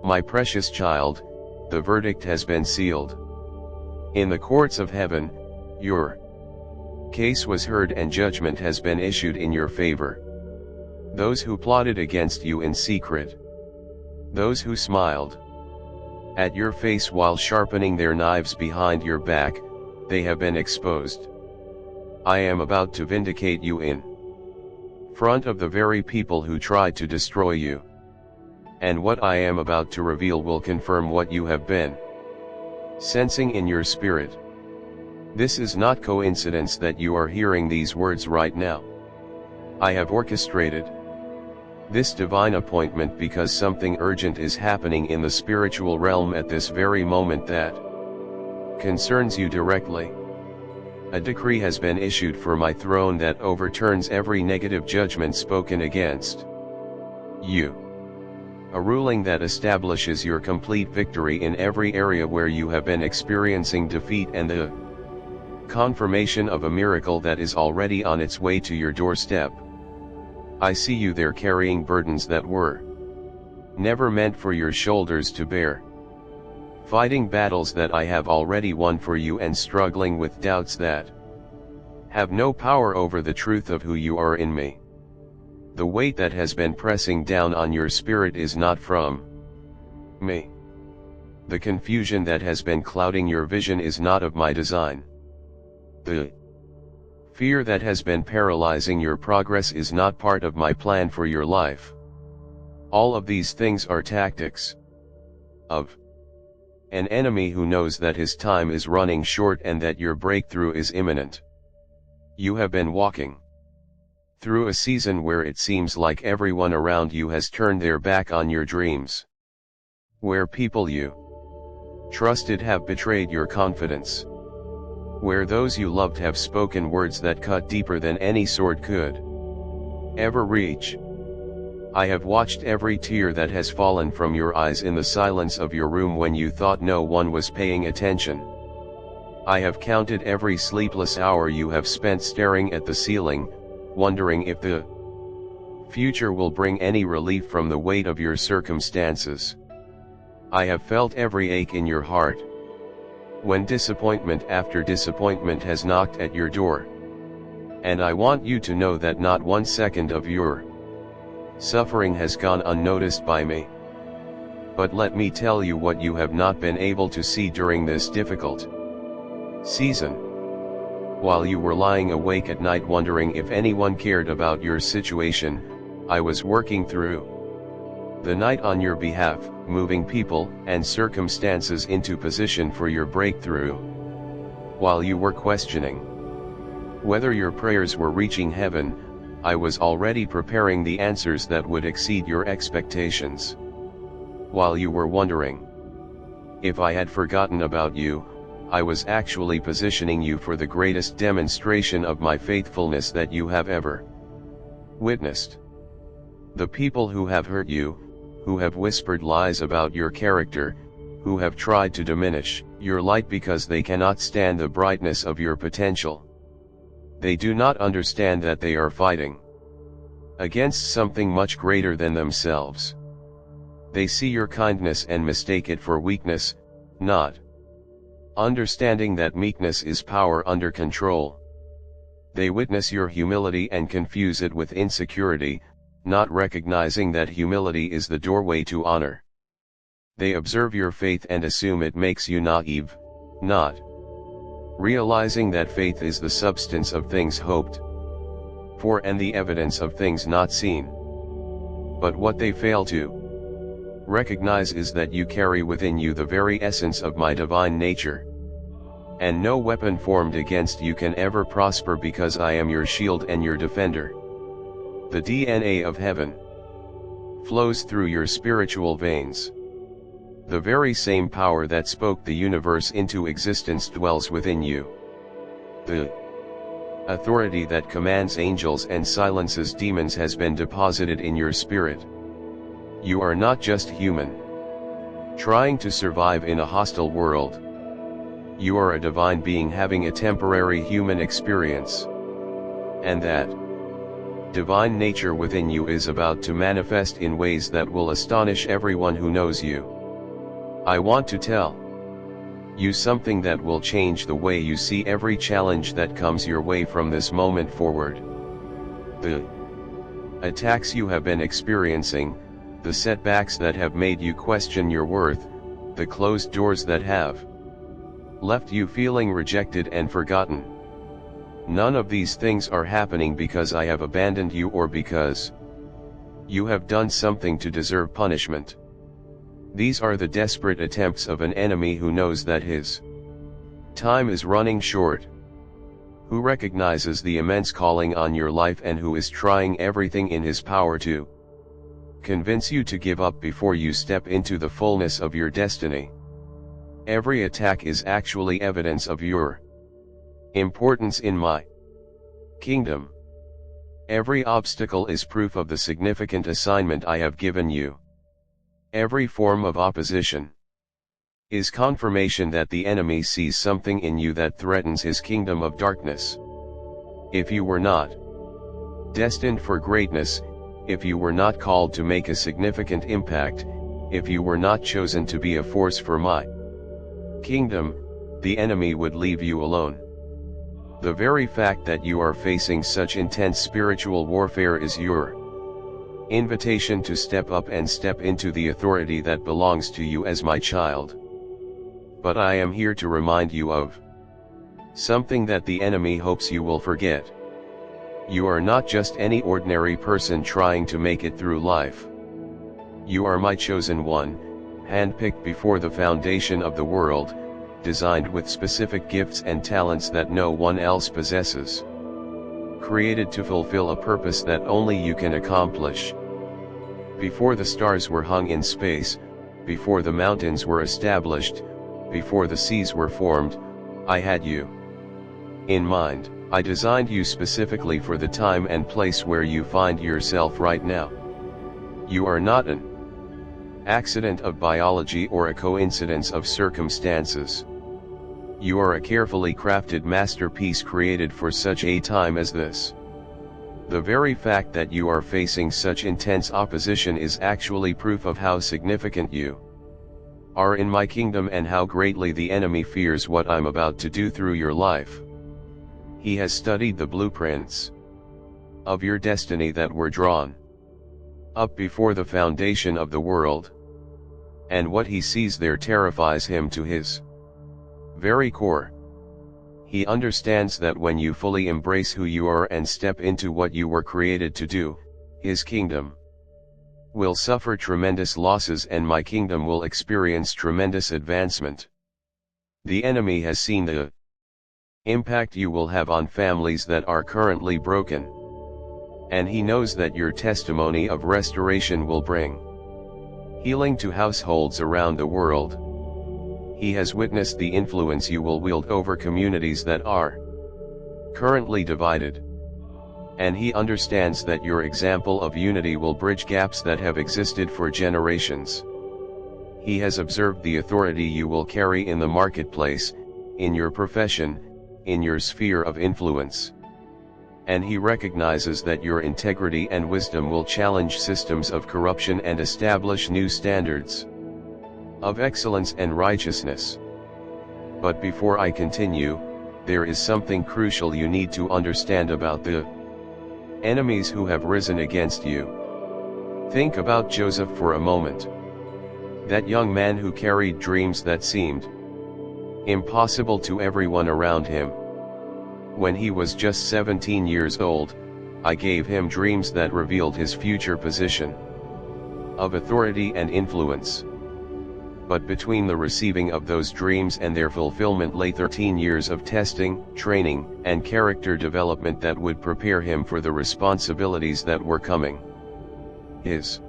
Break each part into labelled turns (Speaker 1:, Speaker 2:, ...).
Speaker 1: My precious child, the verdict has been sealed. In the courts of heaven, your case was heard and judgment has been issued in your favor. Those who plotted against you in secret, those who smiled at your face while sharpening their knives behind your back, they have been exposed. I am about to vindicate you in front of the very people who tried to destroy you. And what I am about to reveal will confirm what you have been sensing in your spirit. This is not coincidence that you are hearing these words right now. I have orchestrated this divine appointment because something urgent is happening in the spiritual realm at this very moment that concerns you directly. A decree has been issued for my throne that overturns every negative judgment spoken against you. A ruling that establishes your complete victory in every area where you have been experiencing defeat, and the confirmation of a miracle that is already on its way to your doorstep. I see you there carrying burdens that were never meant for your shoulders to bear. Fighting battles that I have already won for you, and struggling with doubts that have no power over the truth of who you are in me. The weight that has been pressing down on your spirit is not from me. The confusion that has been clouding your vision is not of my design. The fear that has been paralyzing your progress is not part of my plan for your life. All of these things are tactics of an enemy who knows that his time is running short and that your breakthrough is imminent. You have been walking through a season where it seems like everyone around you has turned their back on your dreams. Where people you trusted have betrayed your confidence. Where those you loved have spoken words that cut deeper than any sword could ever reach. I have watched every tear that has fallen from your eyes in the silence of your room when you thought no one was paying attention. I have counted every sleepless hour you have spent staring at the ceiling, wondering if the future will bring any relief from the weight of your circumstances. I have felt every ache in your heart when disappointment after disappointment has knocked at your door. And I want you to know that not 1 second of your suffering has gone unnoticed by me. But let me tell you what you have not been able to see during this difficult season. While you were lying awake at night wondering if anyone cared about your situation, I was working through the night on your behalf, moving people and circumstances into position for your breakthrough. While you were questioning whether your prayers were reaching heaven, I was already preparing the answers that would exceed your expectations. While you were wondering if I had forgotten about you, I was actually positioning you for the greatest demonstration of my faithfulness that you have ever witnessed. The people who have hurt you, who have whispered lies about your character, who have tried to diminish your light because they cannot stand the brightness of your potential. They do not understand that they are fighting against something much greater than themselves. They see your kindness and mistake it for weakness, not understanding that meekness is power under control. They witness your humility and confuse it with insecurity, not recognizing that humility is the doorway to honor. They observe your faith and assume it makes you naive, not realizing that faith is the substance of things hoped for and the evidence of things not seen. But what they fail to recognize is that you carry within you the very essence of my divine nature. And no weapon formed against you can ever prosper because I am your shield and your defender. The DNA of heaven flows through your spiritual veins. The very same power that spoke the universe into existence dwells within you. The authority that commands angels and silences demons has been deposited in your spirit. You are not just human, trying to survive in a hostile world. You are a divine being having a temporary human experience. And that divine nature within you is about to manifest in ways that will astonish everyone who knows you. I want to tell you something that will change the way you see every challenge that comes your way from this moment forward. The attacks you have been experiencing, the setbacks that have made you question your worth, the closed doors that have left you feeling rejected and forgotten. None of these things are happening because I have abandoned you or because you have done something to deserve punishment. These are the desperate attempts of an enemy who knows that his time is running short, who recognizes the immense calling on your life and who is trying everything in his power to convince you to give up before you step into the fullness of your destiny. Every attack is actually evidence of your importance in my kingdom. Every obstacle is proof of the significant assignment I have given you. Every form of opposition is confirmation that the enemy sees something in you that threatens his kingdom of darkness. If you were not destined for greatness, if you were not called to make a significant impact, if you were not chosen to be a force for my kingdom, the enemy would leave you alone. The very fact that you are facing such intense spiritual warfare is your invitation to step up and step into the authority that belongs to you as my child. But I am here to remind you of something that the enemy hopes you will forget. You are not just any ordinary person trying to make it through life. You are my chosen one, handpicked before the foundation of the world, designed with specific gifts and talents that no one else possesses. Created to fulfill a purpose that only you can accomplish. Before the stars were hung in space, before the mountains were established, before the seas were formed, I had you in mind. I designed you specifically for the time and place where you find yourself right now. You are not an accident of biology or a coincidence of circumstances. You are a carefully crafted masterpiece created for such a time as this. The very fact that you are facing such intense opposition is actually proof of how significant you are in my kingdom and how greatly the enemy fears what I'm about to do through your life. He has studied the blueprints of your destiny that were drawn up before the foundation of the world, and what he sees there terrifies him to his very core. He understands that when you fully embrace who you are and step into what you were created to do, his kingdom will suffer tremendous losses and my kingdom will experience tremendous advancement. The enemy has seen the impact you will have on families that are currently broken, and he knows that your testimony of restoration will bring healing to households around the world. He has witnessed the influence you will wield over communities that are currently divided, and he understands that your example of unity will bridge gaps that have existed for generations. He has observed the authority you will carry in the marketplace, in your profession, in your sphere of influence. And he recognizes that your integrity and wisdom will challenge systems of corruption and establish new standards of excellence and righteousness. But before I continue, there is something crucial you need to understand about the enemies who have risen against you. Think about Joseph for a moment. That young man who carried dreams that seemed impossible to everyone around him. When he was just 17 years old, I gave him dreams that revealed his future position of authority and influence. But between the receiving of those dreams and their fulfillment lay 13 years of testing, training, and character development that would prepare him for the responsibilities that were coming. His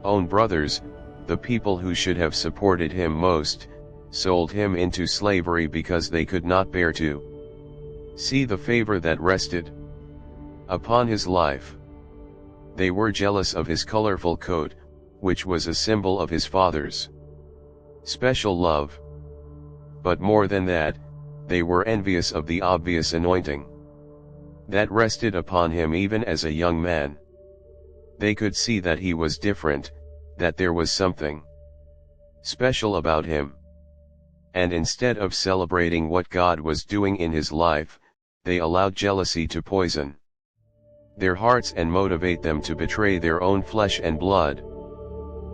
Speaker 1: own brothers, the people who should have supported him most, sold him into slavery because they could not bear to see the favor that rested upon his life. They were jealous of his colorful coat, which was a symbol of his father's special love. But more than that, they were envious of the obvious anointing that rested upon him even as a young man. They could see that he was different, that there was something special about him. And instead of celebrating what God was doing in his life, they allowed jealousy to poison their hearts and motivate them to betray their own flesh and blood.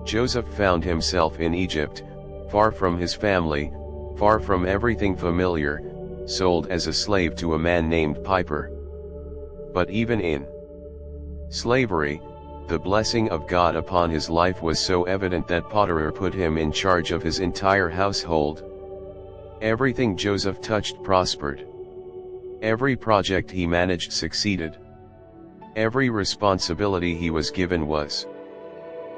Speaker 1: Joseph found himself in Egypt, far from his family, far from everything familiar, sold as a slave to a man named Piper. But even in slavery, the blessing of God upon his life was so evident that Potiphar put him in charge of his entire household. Everything Joseph touched prospered. Every project he managed succeeded. Every responsibility he was given was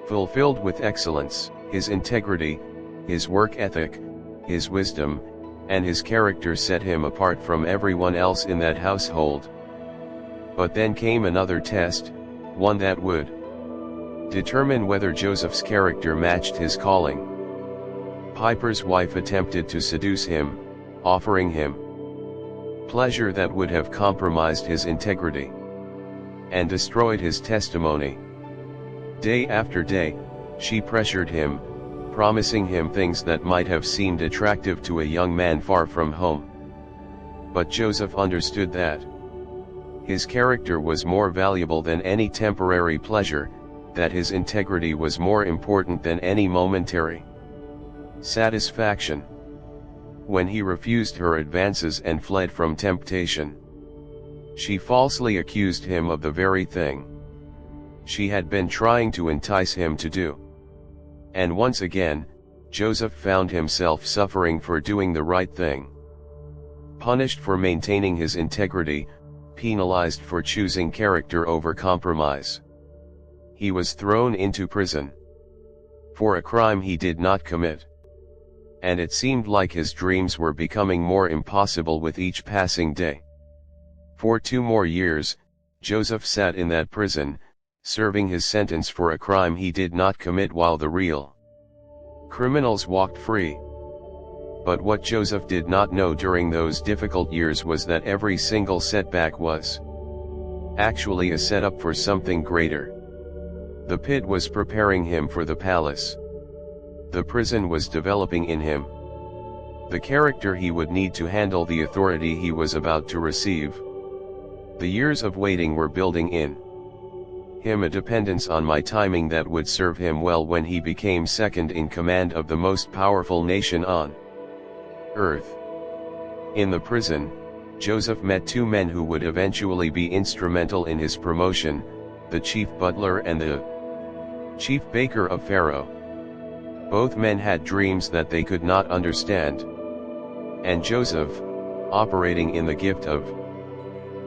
Speaker 1: fulfilled with excellence. His integrity, his work ethic, his wisdom, and his character set him apart from everyone else in that household. But then came another test, one that would determine whether Joseph's character matched his calling. Piper's wife attempted to seduce him, offering him pleasure that would have compromised his integrity and destroyed his testimony. Day after day, she pressured him, promising him things that might have seemed attractive to a young man far from home. But Joseph understood that his character was more valuable than any temporary pleasure, that his integrity was more important than any momentary satisfaction. When he refused her advances and fled from temptation, she falsely accused him of the very thing she had been trying to entice him to do. And once again, Joseph found himself suffering for doing the right thing, punished for maintaining his integrity, penalized for choosing character over compromise. He was thrown into prison for a crime he did not commit. And it seemed like his dreams were becoming more impossible with each passing day. For 2 more years, Joseph sat in that prison, serving his sentence for a crime he did not commit, while the real criminals walked free. But what Joseph did not know during those difficult years was that every single setback was actually a setup for something greater. The pit was preparing him for the palace. The prison was developing in him the character he would need to handle the authority he was about to receive. The years of waiting were building in him a dependence on my timing that would serve him well when he became second in command of the most powerful nation on earth. In the prison, Joseph met 2 men who would eventually be instrumental in his promotion, the chief butler and the chief baker of Pharaoh. Both men had dreams that they could not understand. And Joseph, operating in the gift of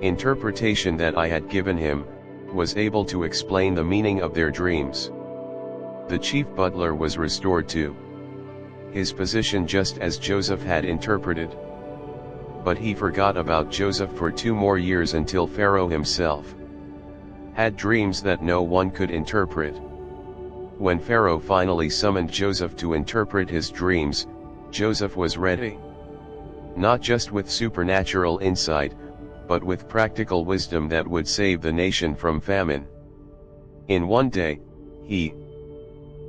Speaker 1: interpretation that I had given him, was able to explain the meaning of their dreams. The chief butler was restored to his position just as Joseph had interpreted. But he forgot about Joseph for 2 more years until Pharaoh himself had dreams that no one could interpret. When Pharaoh finally summoned Joseph to interpret his dreams, Joseph was ready. Not just with supernatural insight, but with practical wisdom that would save the nation from famine. In one day, he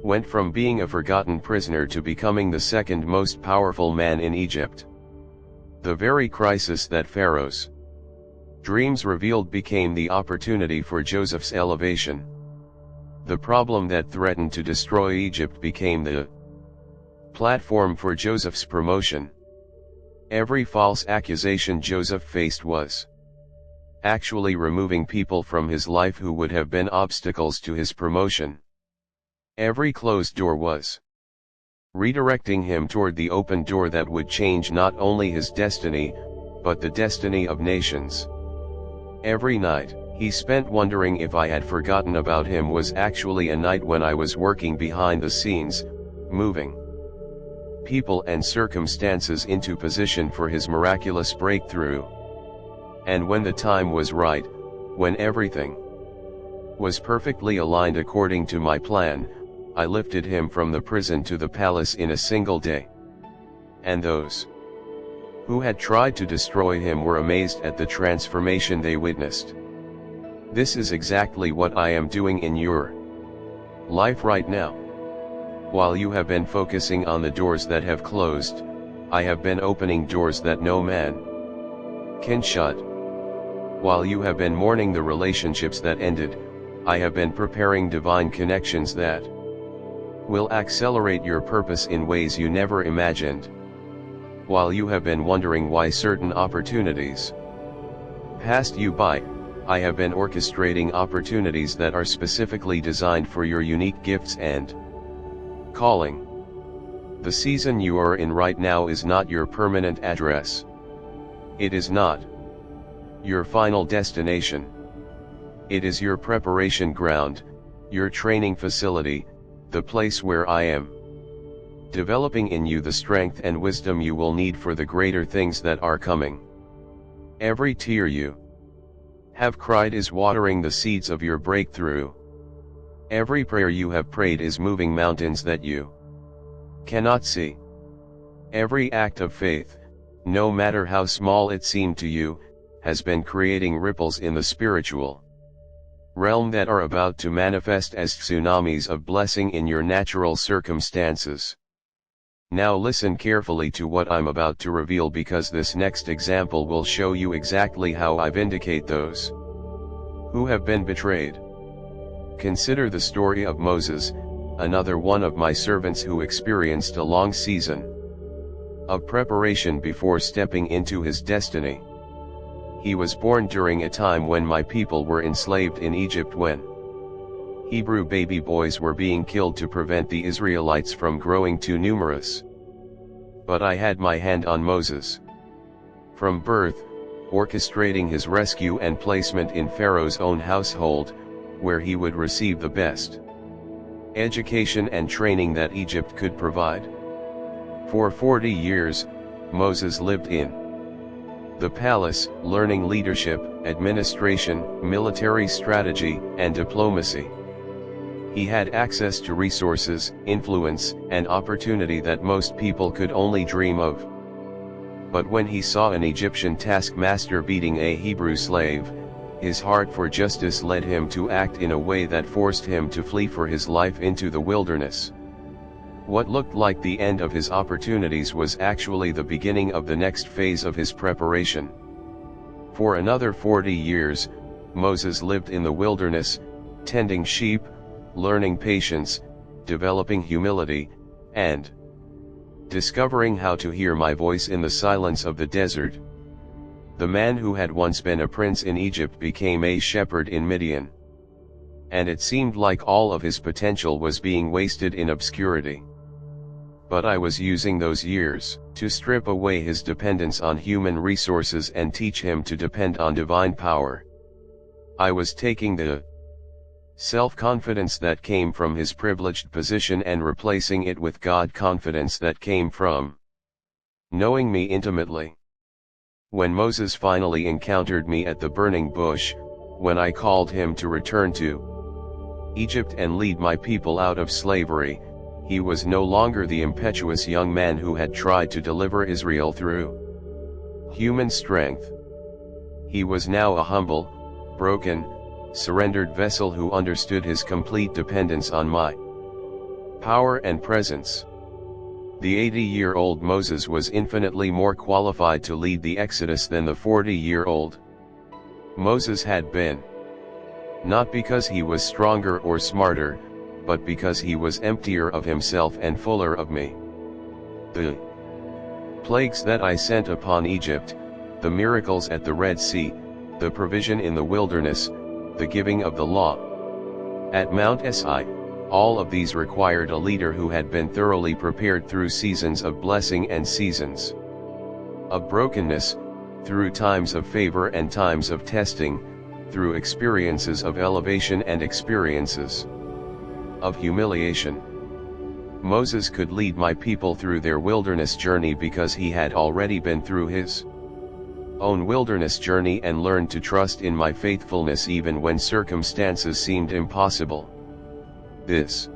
Speaker 1: went from being a forgotten prisoner to becoming the second most powerful man in Egypt. The very crisis that Pharaoh's dreams revealed became the opportunity for Joseph's elevation. The problem that threatened to destroy Egypt became the platform for Joseph's promotion. Every false accusation Joseph faced was actually removing people from his life who would have been obstacles to his promotion. Every closed door was redirecting him toward the open door that would change not only his destiny, but the destiny of nations. Every night he spent wondering if I had forgotten about him was actually a night when I was working behind the scenes, moving people and circumstances into position for his miraculous breakthrough. And when the time was right, when everything was perfectly aligned according to my plan, I lifted him from the prison to the palace in a single day. And those who had tried to destroy him were amazed at the transformation they witnessed. This is exactly what I am doing in your life right now. While you have been focusing on the doors that have closed, I have been opening doors that no man can shut. While you have been mourning the relationships that ended, I have been preparing divine connections that will accelerate your purpose in ways you never imagined. While you have been wondering why certain opportunities passed you by, I have been orchestrating opportunities that are specifically designed for your unique gifts and calling. The season you are in right now is not your permanent address. It is not your final destination. It is your preparation ground, your training facility, the place where I am developing in you the strength and wisdom you will need for the greater things that are coming. Every tear you have cried is watering the seeds of your breakthrough. Every prayer you have prayed is moving mountains that you cannot see. Every act of faith, no matter how small it seemed to you, has been creating ripples in the spiritual realm that are about to manifest as tsunamis of blessing in your natural circumstances. Now listen carefully to what I'm about to reveal, because this next example will show you exactly how I vindicate those who have been betrayed. Consider the story of Moses, another one of my servants who experienced a long season of preparation before stepping into his destiny. He was born during a time when my people were enslaved in Egypt, when Hebrew baby boys were being killed to prevent the Israelites from growing too numerous. But I had my hand on Moses from birth, orchestrating his rescue and placement in Pharaoh's own household, where he would receive the best education and training that Egypt could provide. For 40 years, Moses lived in the palace, learning leadership, administration, military strategy, and diplomacy. He had access to resources, influence, and opportunity that most people could only dream of. But when he saw an Egyptian taskmaster beating a Hebrew slave, his heart for justice led him to act in a way that forced him to flee for his life into the wilderness. What looked like the end of his opportunities was actually the beginning of the next phase of his preparation. For another 40 years, Moses lived in the wilderness, tending sheep, learning patience, developing humility, and discovering how to hear my voice in the silence of the desert. The man who had once been a prince in Egypt became a shepherd in Midian. And it seemed like all of his potential was being wasted in obscurity. But I was using those years to strip away his dependence on human resources and teach him to depend on divine power. I was taking the self-confidence that came from his privileged position and replacing it with God confidence that came from knowing me intimately. When Moses finally encountered me at the burning bush, when I called him to return to Egypt and lead my people out of slavery, he was no longer the impetuous young man who had tried to deliver Israel through human strength. He was now a humble, broken, surrendered vessel who understood his complete dependence on my power and presence. The 80-year-old Moses was infinitely more qualified to lead the Exodus than the 40-year-old Moses had been. Not because he was stronger or smarter, but because he was emptier of himself and fuller of me. The plagues that I sent upon Egypt, the miracles at the Red Sea, the provision in the wilderness, the giving of the law at Mount Sinai, all of these required a leader who had been thoroughly prepared through seasons of blessing and seasons of brokenness, through times of favor and times of testing, through experiences of elevation and experiences of humiliation. Moses could lead my people through their wilderness journey because he had already been through his own wilderness journey and learned to trust in my faithfulness even when circumstances seemed impossible. This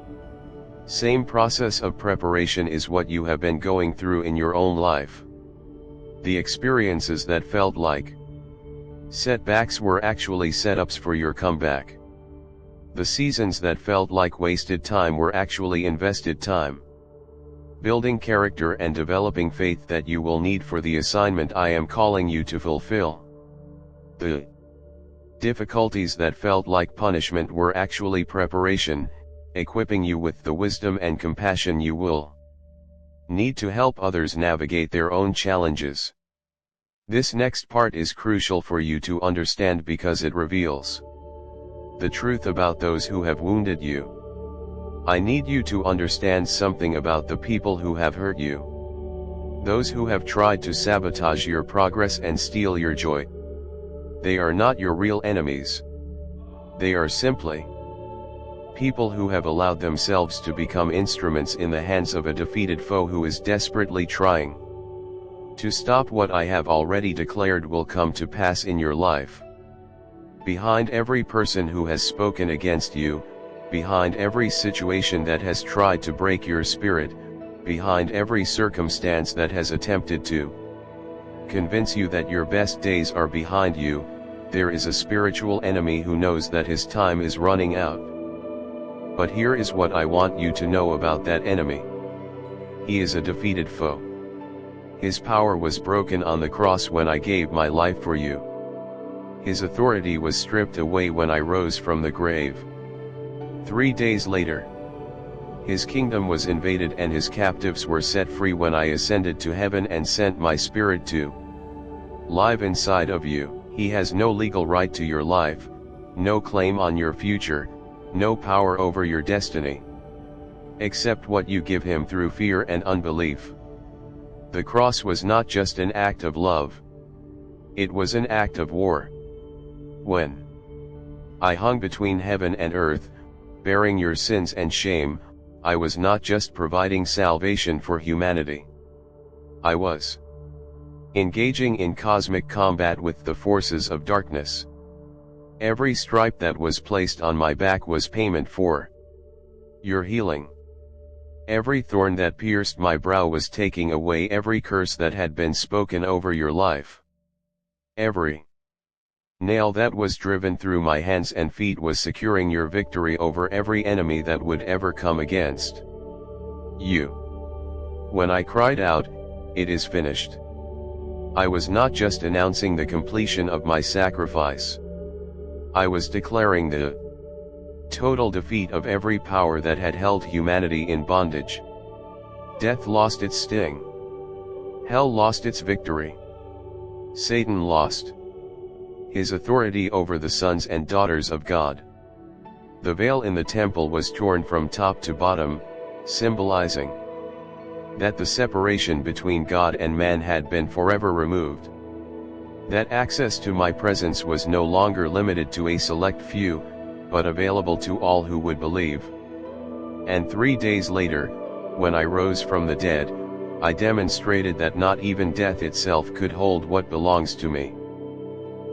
Speaker 1: same process of preparation is what you have been going through in your own life. The experiences that felt like setbacks were actually setups for your comeback. The seasons that felt like wasted time were actually invested time. Building character and developing faith that you will need for the assignment I am calling you to fulfill. The difficulties that felt like punishment were actually preparation, equipping you with the wisdom and compassion you will need to help others navigate their own challenges. This next part is crucial for you to understand because it reveals the truth about those who have wounded you. I need you to understand something about the people who have hurt you. Those who have tried to sabotage your progress and steal your joy. They are not your real enemies. They are simply people who have allowed themselves to become instruments in the hands of a defeated foe who is desperately trying to stop what I have already declared will come to pass in your life. Behind every person who has spoken against you, behind every situation that has tried to break your spirit, behind every circumstance that has attempted to convince you that your best days are behind you, there is a spiritual enemy who knows that his time is running out. But here is what I want you to know about that enemy. He is a defeated foe. His power was broken on the cross when I gave my life for you. His authority was stripped away when I rose from the grave. 3 days later, his kingdom was invaded and his captives were set free when I ascended to heaven and sent my spirit to live inside of you. He has no legal right to your life, no claim on your future, no power over your destiny, except what you give him through fear and unbelief. The cross was not just an act of love. It was an act of war. When I hung between heaven and earth, bearing your sins and shame, I was not just providing salvation for humanity. I was engaging in cosmic combat with the forces of darkness. Every stripe that was placed on my back was payment for your healing. Every thorn that pierced my brow was taking away every curse that had been spoken over your life. Every nail that was driven through my hands and feet was securing your victory over every enemy that would ever come against you. When I cried out, "It is finished," I was not just announcing the completion of my sacrifice. I was declaring the total defeat of every power that had held humanity in bondage. Death lost its sting. Hell lost its victory. Satan lost his authority over the sons and daughters of God. The veil in the temple was torn from top to bottom, symbolizing that the separation between God and man had been forever removed. That access to my presence was no longer limited to a select few, but available to all who would believe. And 3 days later, when I rose from the dead, I demonstrated that not even death itself could hold what belongs to me.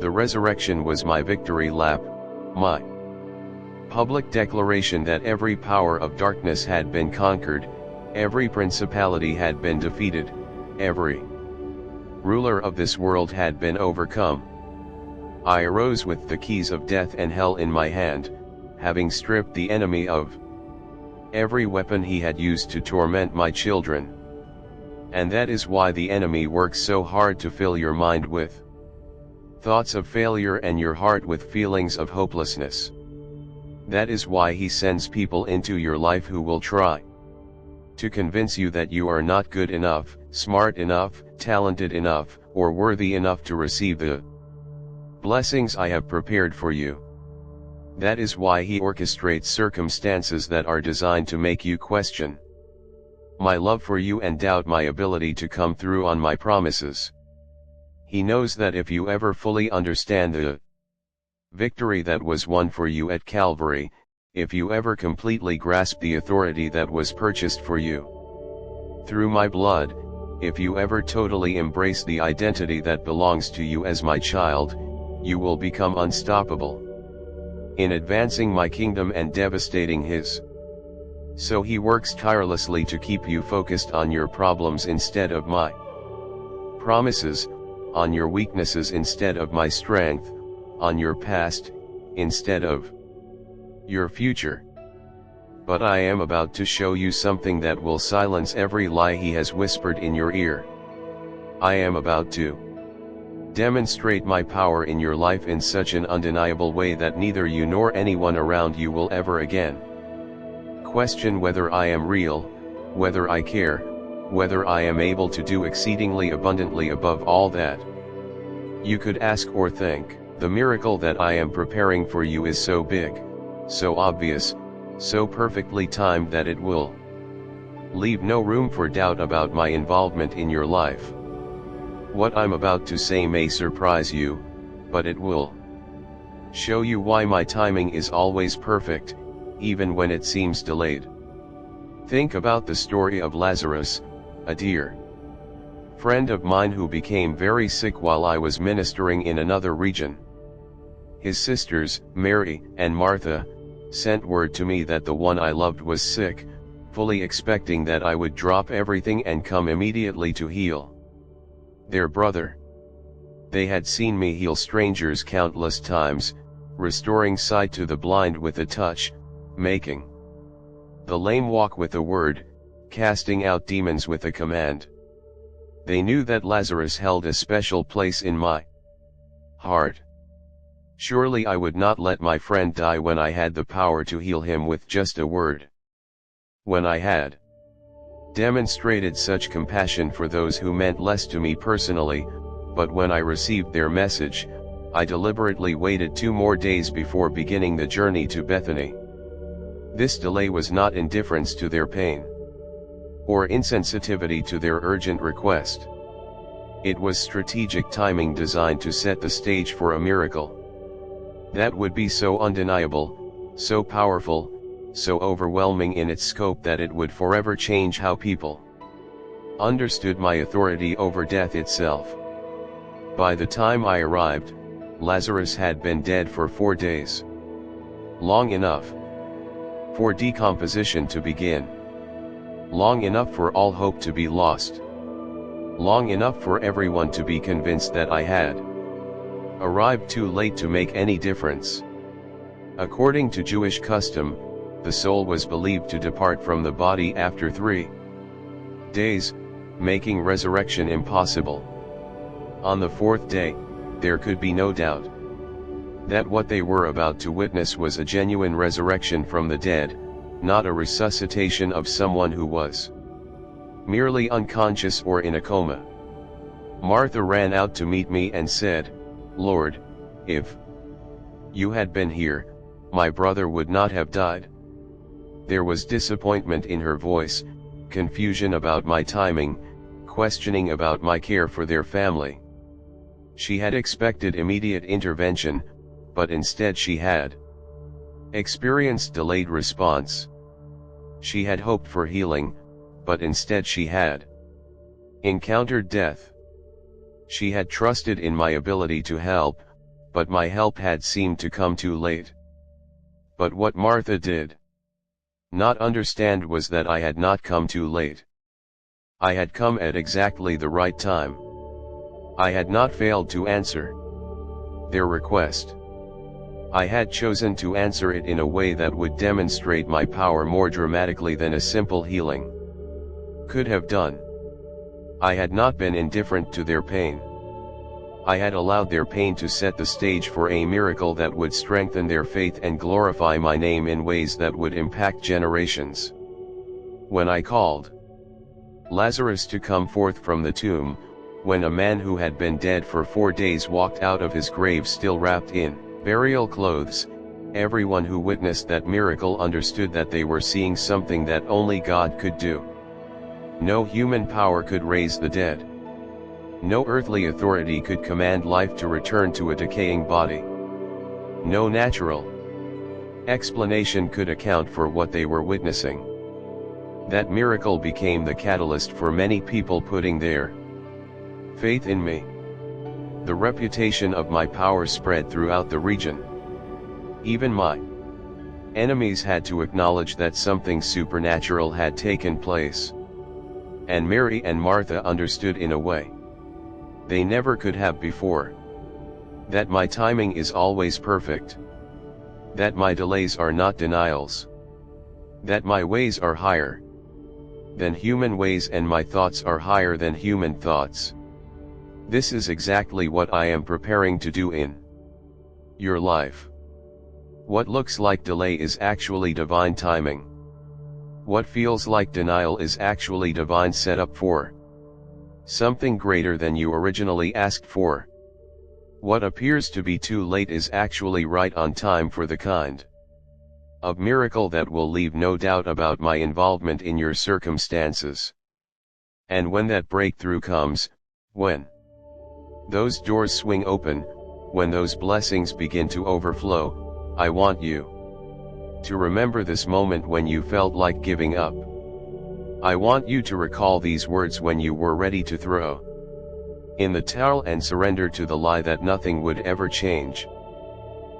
Speaker 1: The resurrection was my victory lap, my public declaration that every power of darkness had been conquered, every principality had been defeated, every ruler of this world had been overcome. I arose with the keys of death and hell in my hand, having stripped the enemy of every weapon he had used to torment my children. And that is why the enemy works so hard to fill your mind with thoughts of failure and your heart with feelings of hopelessness. That is why he sends people into your life who will try to convince you that you are not good enough, smart enough, talented enough, or worthy enough to receive the blessings I have prepared for you. That is why he orchestrates circumstances that are designed to make you question my love for you and doubt my ability to come through on my promises. He knows that if you ever fully understand the victory that was won for you at Calvary, if you ever completely grasp the authority that was purchased for you through my blood, if you ever totally embrace the identity that belongs to you as my child, you will become unstoppable in advancing my kingdom and devastating his. So he works tirelessly to keep you focused on your problems instead of my promises, on your weaknesses instead of my strength, on your past, instead of your future. But I am about to show you something that will silence every lie he has whispered in your ear. I am about to demonstrate my power in your life in such an undeniable way that neither you nor anyone around you will ever again question whether I am real, whether I care, whether I am able to do exceedingly abundantly above all that you could ask or think. The miracle that I am preparing for you is so big, so obvious, so perfectly timed that it will leave no room for doubt about my involvement in your life. What I'm about to say may surprise you, but it will show you why my timing is always perfect, even when it seems delayed. Think about the story of Lazarus, a dear friend of mine who became very sick while I was ministering in another region. His sisters, Mary and Martha, sent word to me that the one I loved was sick, fully expecting that I would drop everything and come immediately to heal their brother. They had seen me heal strangers countless times, restoring sight to the blind with a touch, making the lame walk with a word, casting out demons with a command. They knew that Lazarus held a special place in my heart. Surely I would not let my friend die when I had the power to heal him with just a word. When I had demonstrated such compassion for those who meant less to me personally, but when I received their message, I deliberately waited 2 more days before beginning the journey to Bethany. This delay was not indifference to their pain, or insensitivity to their urgent request. It was strategic timing designed to set the stage for a miracle that would be so undeniable, so powerful, so overwhelming in its scope that it would forever change how people understood my authority over death itself. By the time I arrived, Lazarus had been dead for 4 days. Long enough for decomposition to begin. Long enough for all hope to be lost. Long enough for everyone to be convinced that I had arrived too late to make any difference. According to Jewish custom, the soul was believed to depart from the body after 3 days, making resurrection impossible. On the 4th day, there could be no doubt that what they were about to witness was a genuine resurrection from the dead, not a resuscitation of someone who was merely unconscious or in a coma. Martha ran out to meet me and said, "Lord, if you had been here, my brother would not have died." There was disappointment in her voice, confusion about my timing, questioning about my care for their family. She had expected immediate intervention, but instead she had experienced delayed response. She had hoped for healing, but instead she had encountered death. She had trusted in my ability to help, but my help had seemed to come too late. But what Martha did not understand was that I had not come too late. I had come at exactly the right time. I had not failed to answer their request. I had chosen to answer it in a way that would demonstrate my power more dramatically than a simple healing could have done. I had not been indifferent to their pain. I had allowed their pain to set the stage for a miracle that would strengthen their faith and glorify my name in ways that would impact generations. When I called Lazarus to come forth from the tomb, when a man who had been dead for 4 days walked out of his grave still wrapped in burial clothes, everyone who witnessed that miracle understood that they were seeing something that only God could do. No human power could raise the dead. No earthly authority could command life to return to a decaying body. No natural explanation could account for what they were witnessing. That miracle became the catalyst for many people putting their faith in me. The reputation of my power spread throughout the region. Even my enemies had to acknowledge that something supernatural had taken place. And Mary and Martha understood in a way they never could have before. That my timing is always perfect. That my delays are not denials. That my ways are higher than human ways and my thoughts are higher than human thoughts. This is exactly what I am preparing to do in your life. What looks like delay is actually divine timing. What feels like denial is actually divine setup for something greater than you originally asked for. What appears to be too late is actually right on time for the kind of miracle that will leave no doubt about my involvement in your circumstances. And when that breakthrough comes, when those doors swing open, when those blessings begin to overflow, I want you to remember this moment when you felt like giving up. I want you to recall these words when you were ready to throw in the towel and surrender to the lie that nothing would ever change.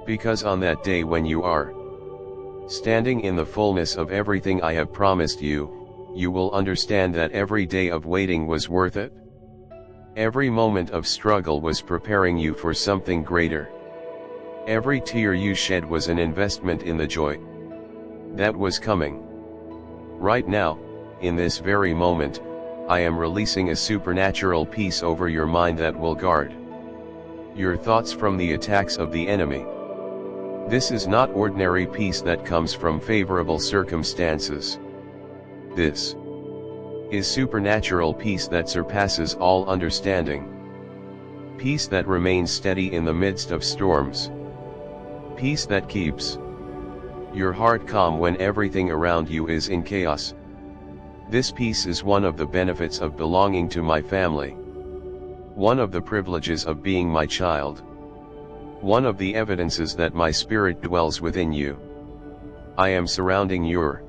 Speaker 1: Because on that day when you are standing in the fullness of everything I have promised you, you will understand that every day of waiting was worth it. Every moment of struggle was preparing you for something greater. Every tear you shed was an investment in the joy that was coming. Right now, in this very moment, I am releasing a supernatural peace over your mind that will guard your thoughts from the attacks of the enemy. This is not ordinary peace that comes from favorable circumstances. This is supernatural peace that surpasses all understanding. Peace that remains steady in the midst of storms. Peace that keeps your heart calm when everything around you is in chaos. This peace is one of the benefits of belonging to my family. One of the privileges of being my child. One of the evidences that my spirit dwells within you. I am surrounding your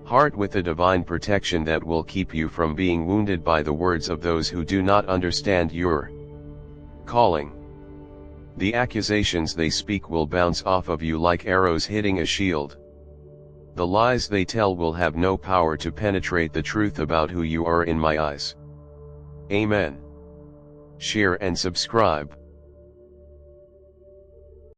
Speaker 1: heart with a divine protection that will keep you from being wounded by the words of those who do not understand your calling. The accusations they speak will bounce off of you like arrows hitting a shield. The lies they tell will have no power to penetrate the truth about who you are in my eyes. Amen. Share and subscribe.